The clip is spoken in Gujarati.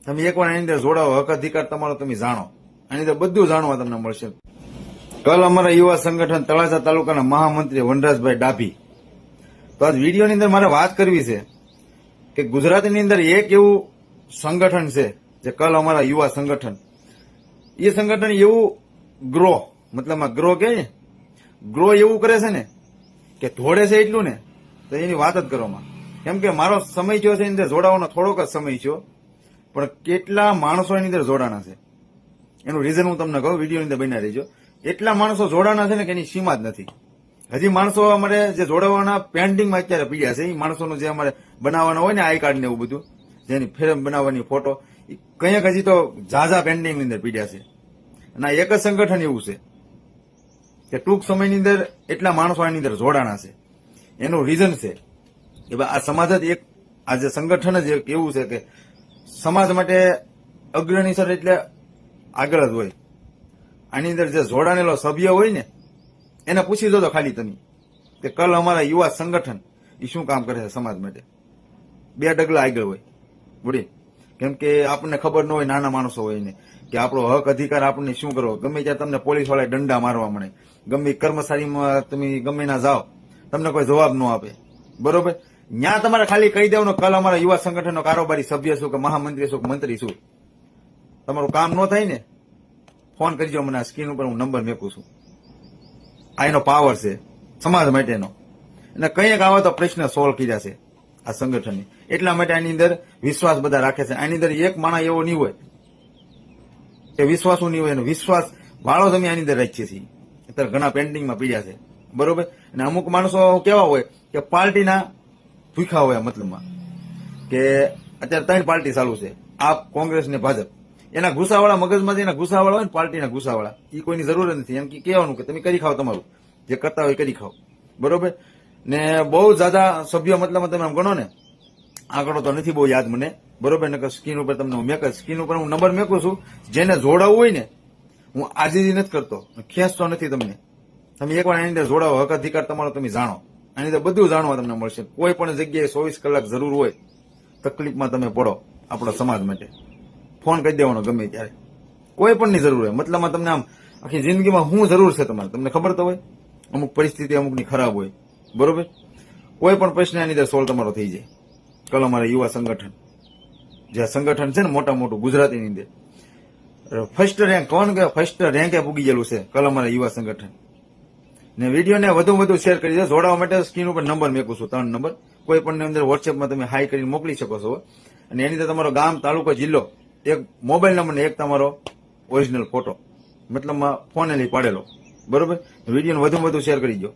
તમે એકવાર એની અંદર જોડાવો, હક અધિકાર તમારો તમે જાણો, આની અંદર બધું જાણવા તમને મળશે. કલ અમારા યુવા સંગઠન તળાજા તાલુકાના મહામંત્રી વનરાજભાઈ ડાભી. તો આજ વિડીયોની અંદર મારે વાત કરવી છે કે ગુજરાતની અંદર એક એવું સંગઠન છે જે કલ અમારા યુવા સંગઠન, એ સંગઠન એવું ગ્રો, મતલબ ગ્રો કે ને, ગ્રો એવું કરે છે ને કે ધોડે છે એટલું ને તો એની વાત જ કરવામાં. કેમ કે મારો સમય થયો છે એની અંદર જોડાવાનો થોડોક જ સમય થયો, પણ કેટલા માણસો એની અંદર જોડાણા છે એનું રીઝન હું તમને કહું, વિડીયોની અંદર બન્યા રહીજો. એટલા માણસો જોડાણા છે ને કે એની સીમા જ નથી. હજી માણસો અમારે જે જોડાવાના પેન્ડિંગમાં અત્યારે પીડ્યા છે, એ માણસોનું જે અમારે બનાવવાના હોય ને આઈ કાર્ડ ને એવું બધું, જેની ફિલ્મ બનાવવાની ફોટો, કંઈક હજી તો ઝાઝા પેન્ડિંગની અંદર પીડ્યા છે. અને આ એક જ સંગઠન એવું છે કે ટૂંક સમયની અંદર એટલા માણસો આની અંદર જોડાણા છે. એનું રીઝન છે કે આ સમાજ જ એક, આ જે સંગઠન જ એક એવું છે કે સમાજ માટે અગ્રણી સર એટલે આગળ જ હોય. આની અંદર જે જોડાણેલો સભ્ય હોય ને એને પૂછી દો તો ખાલી તમે કે કલ અમારા યુવા સંગઠન એ શું કામ કરે છે સમાજ માટે, બે ડગલા આગળ હોય બુડી. કેમ કે આપણને ખબર ન હોય, નાના માણસો હોય ને, કે આપણો હક અધિકાર આપણને શું કરવો. ગમે ત્યારે તમને પોલીસ વાળા દંડા મારવા મળે, ગમે કર્મચારીમાં તમે ગમે ના જાઓ, તમને કોઈ જવાબ ન આપે, બરોબર. ત્યાં તમારે ખાલી કહી દેવાનું કલ અમારા યુવા સંગઠનનો કારોબારી સભ્ય છું કે મહામંત્રી છું કે મંત્રી છું. તમારું કામ ન થાય ને ફોન કરજો મને, આ સ્ક્રીન ઉપર હું નંબર મેકું છું. આ એનો પાવર છે સમાજ માટેનો. અને કંઈક આવા તો પ્રશ્ન સોલ્વ કર્યા છે આ સંગઠનની, એટલા માટે આની અંદર વિશ્વાસ બધા રાખે છે. આની અંદર એક માણસ એવો નહીં હોય કે વિશ્વાસુ નહીં હોય, અને વિશ્વાસ વાળો તમે આની અંદર રાખીએ છીએ. અત્યારે ઘણા પેન્ડિંગમાં પીડ્યા છે, બરોબર. અને અમુક માણસો કેવા હોય કે પાર્ટીના ભૂખા હોય, મતલબમાં કે અત્યારે 3 પાર્ટી ચાલુ છે, આપ, કોંગ્રેસ ને ભાજપ. એના ગુસ્સાવાળા મગજમાંથી એના ગુસ્સાવાળા હોય ને પાર્ટીના ગુસ્સાવાળા, એ કોઈની જરૂર જ નથી. એમ કે કહેવાનું કે તમે કરી ખાઓ, તમારું જે કરતા હોય કરી ખાઓ, બરોબર. ને બહુ જ્યાદા સભ્યો, મતલબ તમે આમ ગણો ને, આંકડો તો નથી બહુ યાદ મને, બરોબર. ને સ્ક્રીન ઉપર તમને સ્ક્રીન ઉપર હું નંબર મેકું છું. જેને જોડાવવું હોય ને, હું આજીજી નથી કરતો, ખેંચતો નથી તમને. તમે એકવાર એની અંદર જોડાવો, હક અધિકાર તમારો તમે જાણો, આની અંદર બધું જાણવા તમને મળશે. કોઈ પણ જગ્યાએ 24 કલાક જરૂર હોય, તકલીફમાં તમે પડો આપણા સમાજ માટે, ફોન કરી દેવાનો ગમે ત્યારે, કોઈ પણ ની જરૂર હોય. મતલબમાં તમને આમ આખી જિંદગીમાં શું જરૂર છે તમારે, તમને ખબર તો હોય. અમુક પરિસ્થિતિ અમુકની ખરાબ હોય, બરોબર. કોઈ પણ પ્રશ્ન આની અંદર સોલ્વ તમારો થઈ જાય. કલ અમારા યુવા સંગઠન, જે સંગઠન છે ને મોટા મોટું ગુજરાતીની અંદર ફર્સ્ટ રેન્ક, કોણ કે ફર્સ્ટ રેન્કે પૂગી ગયેલું છે કલ અમારા યુવા સંગઠન. ને વિડીયોને વધુ વધુ શેર કરી દો. જોડાવા માટે સ્ક્રીન ઉપર નંબર મેકું છું, 3 નંબર. કોઈ પણ અંદર વોટ્સએપમાં તમે હાઈ કરીને મોકલી શકો છો. અને એની અંદર તમારો ગામ, તાલુકો, જિલ્લો, એક મોબાઈલ નંબર ને એક તમારો ઓરિજિનલ ફોટો, મતલબમાં ફોને લઈ પાડેલો, બરોબર. વિડીયોને વધુ શેર કરી દો.